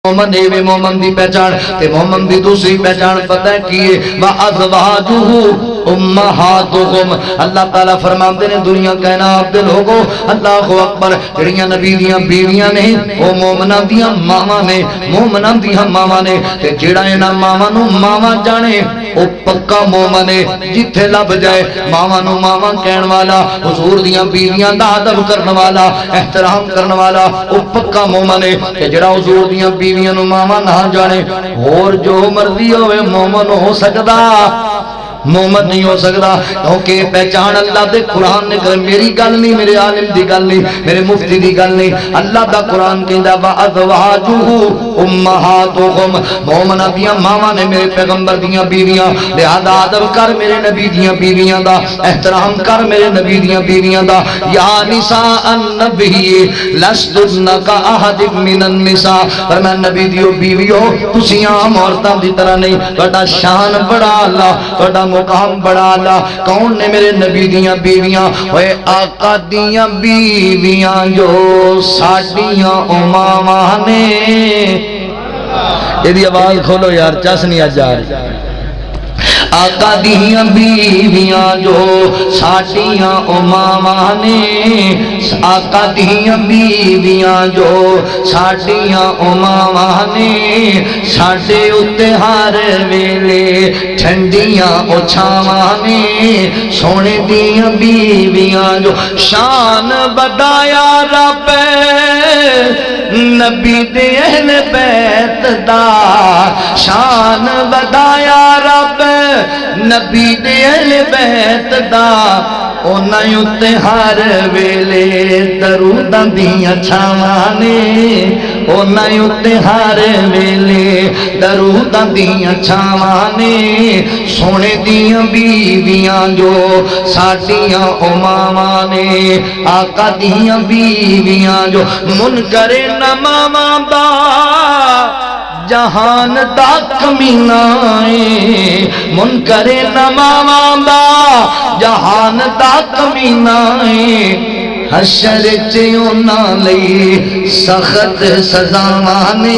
مومن ایویں مومن دی پہچان تے مومن دی دوسری پہچان پتہ ہے کی ہے وَأَزْوَاجُهُ أُمَّهَاتُهُمْ اللہ تعالیٰ فرماتے ہیں دنیا کائنات دے لوگو اللہ اکبر جڑیاں نبی دیاں بیویاں نے وہ مومناں دیاں ماواں نے مومناں دیاں ماواں نے تے جڑا انہاں ماواں نو ماواں جانے او پکا مومن ہے جتھے لب جائے ماواں نو ماواں کہن والا حضور دیاں بیویاں دا ادب کرن والا احترام کرن والا او پکا مومن ہے تے جڑا حضور دیاں بیویاں نو ماواں نہ جانے اور جو مرضی ہوئے مومن ہو سکدا مومن نہیں ہو سکتا کیونکہ پہچان اللہ دے قرآن نے کرے میری گل نہیں میرے عالم دی گل نہیں میرے مفتی دی گل نہیں اللہ دا قرآن کہندا وَأَزْوَاجُهُ أُمَّهَاتُهُمْ مومناں دیاں ماواں نے میرے پیغمبر دیاں بیویاں لہذا ادب کر میرے نبی دیاں بیویاں دا احترام کر میرے نبی دیاں بیویاں دا یا نساء النبی لستن کأحد من النساء فرمایا نبی دیو بیویو تسی عام عورتاں دی طرح نہیں تہاڈا شان بڑا اللہ تہاڈا مقام بڑا اللہ کون نے میرے نبی دیاں بیویاں اوے آقا دیاں بیویاں جو ساڈیاں اماماں نے یہ آواز کھولو یار چس نہیں آج جا رہی آقا دیاں بیویاں جو ساڈیاں اماماں نے آقا دیاں بیویاں جو ساڈیاں اماماں نے ساڈے اُتے ہر ویلے ٹھنڈیاں او چھاواں نے سونے دیاں بیویاں جو شان بدایا رب نبی دے اہل بیت دا شان بدایا رب نبی دے اہل بیت دا اونا یوتے ہر ویلے دروداں دیاں چھاواں نے اونا یوتے ہر ویلے دروداں دیاں چھاواں نے سونے دیاں بیویاں جو ساڈیاں اماماں نے آقا دیاں بیویاں جو منکر نماماں دا جہان دا کمینہ منکر نماماں دا جہان دا کمینہ حشر چیونا لئی سخت سزاواں نے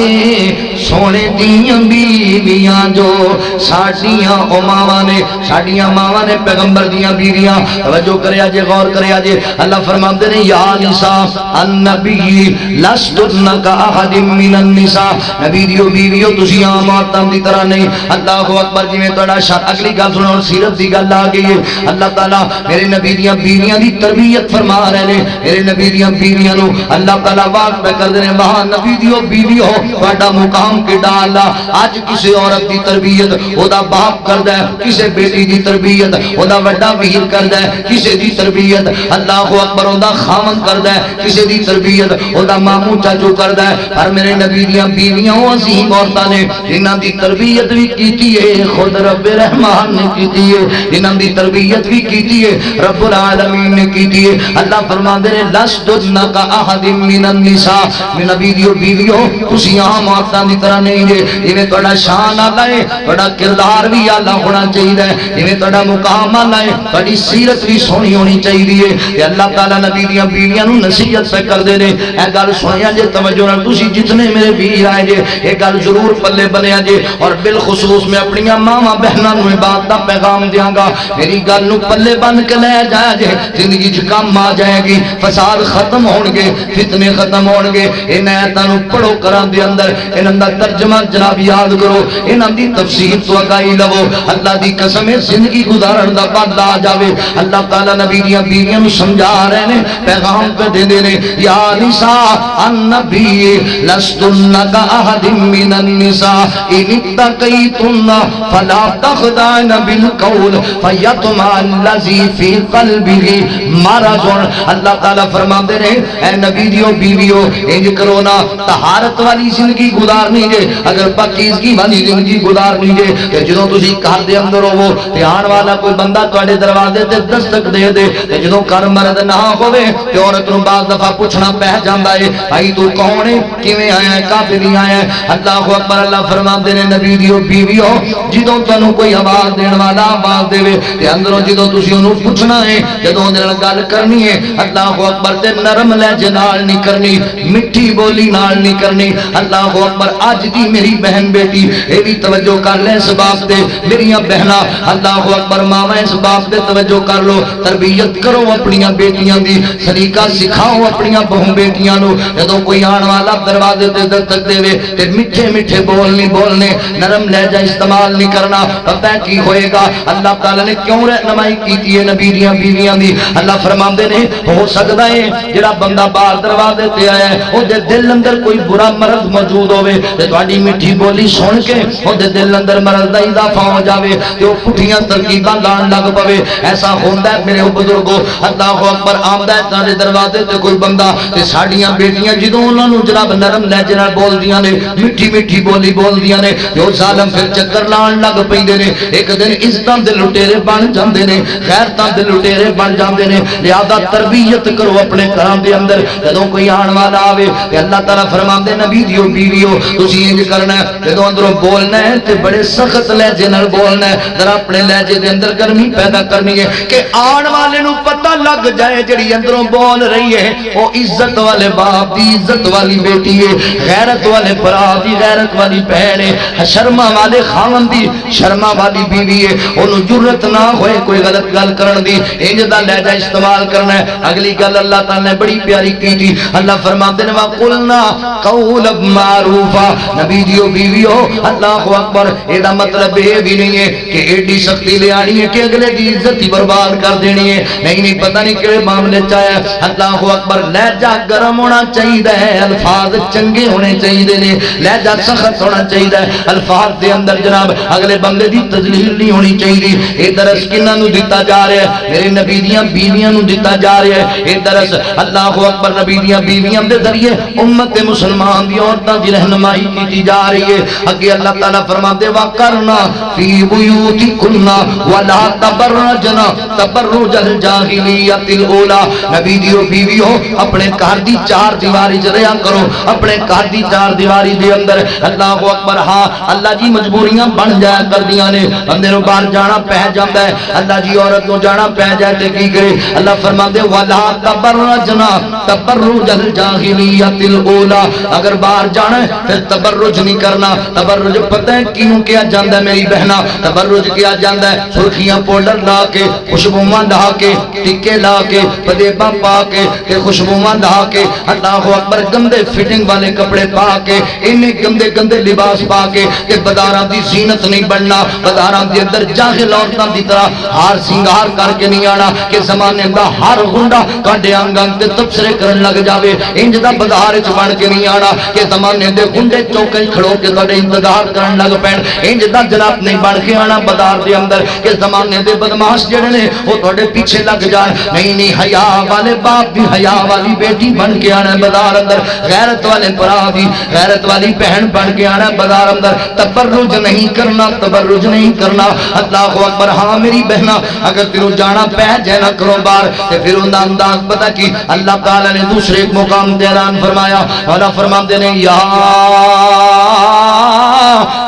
سونے دیاں بیویاں جو ساڈیاں اماماں نے ساڈیاں ماواں نے پیغمبر دیاں بیویاں توجہ کریا جے غور کریا جے اللہ فرماندے نے یا نساء النبی لستن کأحد من النساء نبی دیو بیویو تسی عام عورتاں دی طرح نہیں اللہ اکبر جی میں تہاڈا شان اگلی گل سنو سیرت دی گل آ گئی ہے اللہ تعالیٰ میرے نبی دیاں بیویاں دی تربیت فرما رہے نے میرے نبی دیاں بیویاں نو اللہ تعالیٰ واقع پہ کر دینے وہاں نبی دیو بیوی ہو تہاڈا مقام کیڈا اللہ اج کسی عورت دی تربیت او دا باپ کردا ہے کسے بیٹی دی تربیت او دا وڈا ویر کردا ہے کسے دی تربیت اللہ اکبر او دا خاوند کردا ہے کسے دی تربیت او دا مامو چاچو کردا ہے پر میرے نبی دیاں بیویاں او عظیم عورتاں نے جنہاں دی تربیت بھی کیتی ہے خود رب رحمان نے کیتی ہے جنہاں دی تربیت بھی کیتی ہے رب العالمین نے کیتی ہے اللہ فرماندے نے لستن کأحد من النساء میں نبی دیو بیویو تسی عام عورتاں دی طرح نہیں جے جویں تہاڈا شان آلہ ہے تہاڈا کردار بھی آلہ ہونا چاہیے جویں تہاڈا مقام آلہ ہے تہاڈی سیرت بھی سونی ہونی چاہیے تے اللہ تعالیٰ نبی دیاں بیویاں نو نصیحت پہ کر دے نے اے گل سنیا جے توجہ نال تسی جتنے میرے ویر آئے جے اے گل ضرور پلے بنیا جے اور بالخصوص میں اپنی ماواں بہناں نو بات دا پیغام دیاں گا میری گل نو پلے بن کے لے جایا جے زندگی چ کم آ جائے گی فساد ختم ہون گے فتنے ختم ہون گے ان آیاتاں نو پڑھو قرآن دے اندر انہاں دا ترجمہ جناب یاد کرو انہاں دی تفسیر تو اگائی لو اللہ دی قسم زندگی گزارن دا بعد آ جاوے اللہ تعالی نبی دیاں بیویاں نو سمجھا رہے نے پیغام پہ دے دے نے یا نساء النبی لستن کأحد من النساء ان اتقیتن فلا تخضعن بالقول فیطمع الذی فی قلبہ مرض اللہ تعالیٰ فرما دے رہے اے نبی دیو بیویو انج کرو نا طہارت والی زندگی گزارنی جے اگر پاکیزگی والی زندگی گزارنی جے کہ جدوں تسی گھر دے اندر ہوو تے آن والا کوئی بندہ تواڈے دروازے تے دستک دے دے تے جدوں گھر مرد نہ ہوے تے عورت نوں بعض دفعہ پوچھنا پہ جاندا ہے بھائی تو کون ہے کیویں آیا ہے کب نہیں آیا ہے اللہ اکبر اللہ فرما دے نے نبی دیو بیویو جدوں تانوں کوئی آواز دین والا آواز دے تے اندروں جدوں تسی اونوں پوچھنا ہے جدوں اون نال گل کرنی ہے اللہ اکبر تے نرم لہجے نال نہیں کرنی مٹھی بولی نال نہیں کرنی اللہ اکبر اج دی میری بہن بیٹی اے بھی توجہ کر لے اس بات تے میری بہناں اللہ اکبر ماواں اس بات تے توجہ کر لو تربیت کرو اپنی بیٹیاں دی سلیقہ سکھاؤ اپنی بہو بیٹیاں نو جدوں کوئی آن والا دروازے تے دستک دے تے میٹھے میٹھے بول نہیں بولنے نرم لہجہ استعمال نہیں کرنا پتہ کی ہوئے گا اللہ تعالی نے کیوں رہنمائی کیتی ہے نبی دیاں بیویاں دی اللہ فرماندے نے ہو سکدا ہے جڑا بندہ باہر دروازے تے آیا ہے او دے دل اندر کوئی برا مرض موجود ہوے تے تہاڈی میٹھی بولی سن کے او دے دل اندر مرض دا اضافہ ہو جاوے تے او پٹھیاں ترکیباں لان لگ پوے ایسا ہوندا ہے میرے بزرگو اللہ اکبر آمدا ہے تہاڈے دروازے تے کوئی بندہ تے ساڈیاں بیٹیاں جدوں انہاں نوں جناب نرم لہجے نال بولدیاں نے میٹھی میٹھی بولی بولدیاں نے تے او ظالم پھر چکر لان لگ پیندے نے ایک دن عزتاں دے لٹیرے بن جاندے نے غیرتاں دے لٹیرے بن جاندے نے لہذا تربیت کرو اپنے گھراں دے اندر جدوں کوئی آن والا آوے تے اللہ تعالی فرماندے نبی دیو بیویو تسی انج کرنا ہے جدوں اندروں بولنا ہے تے بڑے سخت لہجے نال بولنا ہے ذرا اپنے لہجے دے اندر گرمی پیدا کرنی ہے کہ آن والے نوں پتہ لگ جائے جڑی اندروں بول رہی ہے او عزت والے باپ دی عزت والی بیٹی ہے غیرت والے بھرا دی غیرت والی بہن ہے شرما والے خاون دی شرما والی بیوی ہے اونوں جرت نہ ہوئے کوئی غلط گل کرن دی انج دا لہجہ استعمال کرنا ہے اگلی گل اللہ تعالی نے بڑی پیاری کی تھی اللہ فرماتے ہیں وَقُلْنَا قَوْلًا مَعْرُوفًا نبی دیو بیویو اللہ اکبر اے دا مطلب یہ بھی نہیں ہے کہ ایڈی سختی لے آنی ہے کہ اگلے دی عزت ہی برباد کر دینی ہے نہیں پتہ نہیں کیڑے معاملے چاہے اللہ اکبر لہجہ گرم ہونا چاہیے ہے الفاظ چنگے ہونے چاہیے نے لہجہ سخت ہونا چاہیے الفاظ دے اندر جناب اگلے بندے دی تذلیل نہیں ہونی چاہیے اے درس کنہاں نوں دتا جا رہا ہے میرے نبی دیاں بیویاں نوں دتا جا رہا ہے اے درس اللہ اکبر نبی دیاں بیویاں دے ذریعے امت مسلمان دی عورتاں دی رہنمائی کی جا رہی ہے اگے اللہ تعالی فرماتے وَقَرْنَا فِي بُيُوتِكُنَّ وَلَا تَبَرَّجْنَا تَبَرُّجَ الْجَاهِلِيَّةِ الْأُولَى نبی دیو بیویو اپنے گھر دی چار دیواری چ رہیا کرو اپنے گھر دی چار دیواری دے اندر اللہ اکبر ہاں اللہ جی مجبوریاں بن جایا کردیاں نے بندے نوں باہر جانا پہ جاندا ہے اللہ جی عورت نوں جانا پہ جائے تے کی کرے اللہ فرماندے وَلَا تَبَرَّجْنَا تَبَرُّجَ الْجَاهِلِيَّةِ الْأُولَى اگر باہر جانا ہے پھر تبرج نہیں کرنا تبرج پتہ ہے کیوں کیا جاندا ہے میری بہنا تبرج کیا جاندا ہے سرخیاں پاؤڈر لا کے خوشبوواں لا کے ٹکے لا کے پدیباں پا کے تے خوشبوواں لا کے اللہ اکبر گندے فٹنگ والے کپڑے پا کے انہیں گندے گندے لباس پا کے تے بازاراں دی زینت نہیں بننا بازاراں دے اندر جاہل عورتاں دی طرح ہار سنگار کر کے نہیں آنا کہ زمانے دا ہر گنڈا کاڈے آنگن تے تبصرے کرن لگ جاوے انج دا بازار وچ بن کے نہیں آنا کہ زمانے دے گنڈے چوکے کھڑو کے تہاڈے انتظار کرن لگ پین انج دا جناب نہیں بن کے آنا بازار دے اندر کہ زمانے دے بدماش جڑے نے وہ تہاڈے پیچھے لگ جان نہیں حیا والے باپ دی حیا والی بیٹی بن کے آنا بازار اندر غیرت والے بھرا دی غیرت والی بہن بن کے آنا بازار اندر تبرج نہیں کرنا تبرج نہیں کرنا اللہ اکبر ہاں میری بہنا اگر تیرو جانا پہ جائے نہ کرو بار تے پھر ان دا انداز پتہ کی اللہ تعالی نے دوسرے ایک مقام تے اعلان فرمایا اللہ فرماتے ہیں یا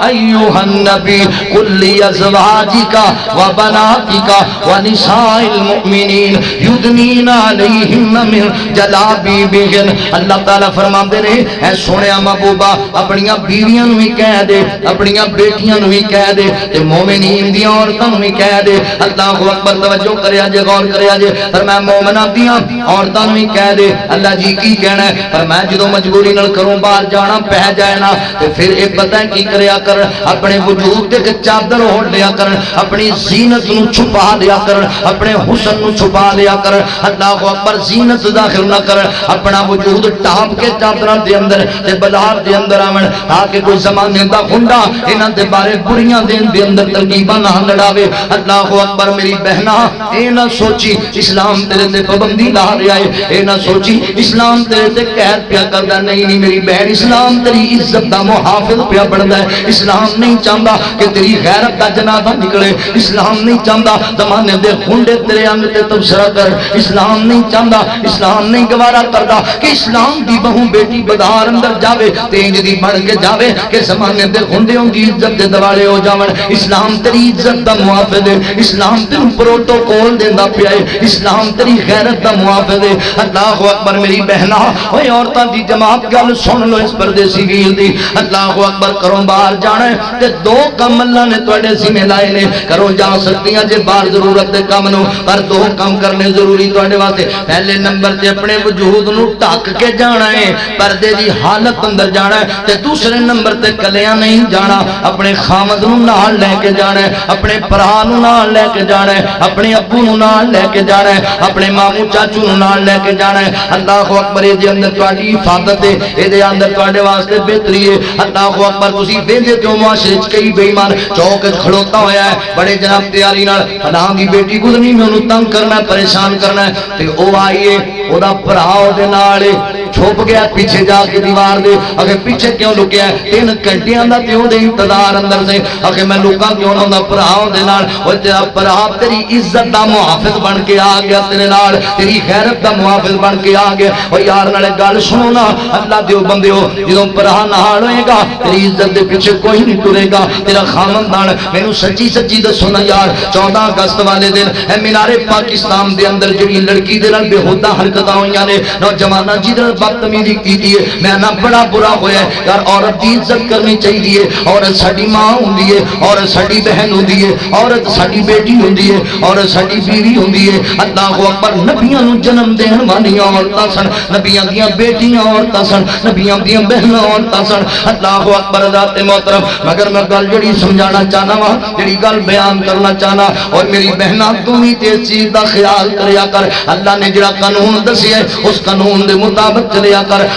ایھا النبی قل لازواجک وبناتک ونساء المؤمنین یدنین علیہن من جلابیبہن اللہ تعالی فرماتے ہیں اے سونیا محبوبہ اپنی بیویاں نوں ہی کہہ دے اپنی بیٹیاں نوں ہی کہہ دے تے مومنین دی عورتاں نوں ہی کہہ دے اللہ اکبر توجہ کریا جے غور کریا جے فرمایا مومناں دیاں عورتاں نوں ہی کہہ دے اللہ جی کی کہنا ہے فرمایا جدوں مجبوری نال کروں باہر جانا پہ جائے نا تے پھر اے پتہ کی کریا کر اپنے وجود تے ایک چادر اوڑھ لیا کر اپنی زینت نوں چھپا لیا کر اپنے حسن نوں چھپا لیا کر اللہ اکبر زینت ظاہر نہ کر اپنا وجود ٹاپ کے چادراں دے اندر تے بازار دے اندر آون تاکہ کوئی زمانے دا گنڈا انہاں دے بارے بریاں دین دے اندر ترکیباں نہ لڑاوے اللہ اکبر میری بہنا اے نہ سوچی اسلام تیرے تے پابندی لا رہا ہے اے نہ سوچی اسلام تیرے تے قید پیا کردا نہیں میری بہن اسلام تیری عزت دا محافظ پیا بندا ہے اسلام اسلام نہیں چاہتا کہ تیری غیرت کا جنازہ نکلے، اسلام نہیں چاہتا زمانے دے خنڈے تیرے انگ تے تبصرہ کر، اسلام نہیں چاہتا، اسلام نہیں گوارا کرتا کہ اسلام دی بہو بیٹی بازار اندر جاوے تینج دی بڑھ کے جاوے کہ زمانے دے خنڈیوں کی عزت دے دوالے ہو جاون۔ اسلام تیری عزت دا محافظ ہے، اسلام تیرے پروٹوکول دیندا پیا ہے، اسلام تیری غیرت دا محافظ ہے۔ اللہ اکبر میری بہنا، اوے عورتاں دی جماعت گل سن لو اس پردیسی ویر دی، اللہ اکبر کروں باہر جانا ہے تے دو کم اللہ نے تواڈے ذمہ لائے نے، کرو جا سکتیاں جے باہر ضرورت دے کم نو، پر دو کم کرنے ضروری تواڈے واسطے۔ پہلے نمبر تے اپنے وجود نو ڈھک کے جانا ہے، پردے دی حالت اندر جانا ہے، تے دوسرے نمبر تے کلیاں نہیں جانا، اپنے خامد نو نال لے کے جانا ہے، اپنے بھرا نو نال لے کے جانا ہے، اپنے ابو نو نال لے کے جانا ہے، اپنے ماموں چاچو نو نال لے کے جانا ہے۔ اللہ اکبر دے اندر تواڈی حفاظت ہے، اے دے اندر تواڈے واسطے بہتری ہے۔ اللہ اکبر تسی ویندے جو معاشرے وچ کئی بے ایمان چوک کھڑوتا ہویا ہے بڑے جناب تیاری نال فلاں دی بیٹی گزرنی میں انہوں تنگ کرنا ہے، پریشان کرنا ہے، تے او آئیے او دا بھرا او دے نال چھپ گیا پیچھے جا کے دیوار دے، اگر پیچھے کیوں لکیا ہے 3 گھنٹیاں دا تے او دے انتظار اندر سے، اگر میں لوکاں کیوں نہ دا بھرا او دے نال، او تیرا بھرا تیری عزت دا محافظ بن کے آ گیا تیرے نال، تیری غیرت دا محافظ بن کے آ گیا۔ او یار نالے گل سنو نا اللہ دیو بندیو، جدوں بھرا نال ہوئے گا تیری عزت دے پیچھے کوئی نہیں ٹرے گا، تیرا خامندان۔ مینوں سچی سچی دسو نا یار، 14 اگست والے دن اے مینار پاکستان دے اندر جڑی لڑکی دے نال بےہودہ حرکتاں ہوئیاں نے، نوجواناں جدے بدتمیزی کیتی ہے، میں نا بڑا برا ہویا ہے یار۔ عورت دی عزت کرنی چاہیے، عورت ساڈی ماں ہوندی ہے، عورت ساڈی بہن ہوندی ہے، عورت ساڈی بیٹی ہوندی ہے، عورت ساڈی بیوی ہوندی ہے۔ اللہ اکبر، نبیاں نو جنم دین والیاں عورتاں سن، نبیاں دیاں بیٹیاں عورتاں سن، نبیاں دیاں بہناں عورتاں سن۔ اللہ اکبر ذات محترم، مگر میں گل جڑی سمجھانا چاہنا وا، جڑی گل بیان کرنا چاہنا، اور میری بہناں تو بھی تے چیز دا خیال کریا کر، اللہ نے جڑا قانون دسیا ہے اس قانون دے مطابق چلیا کر۔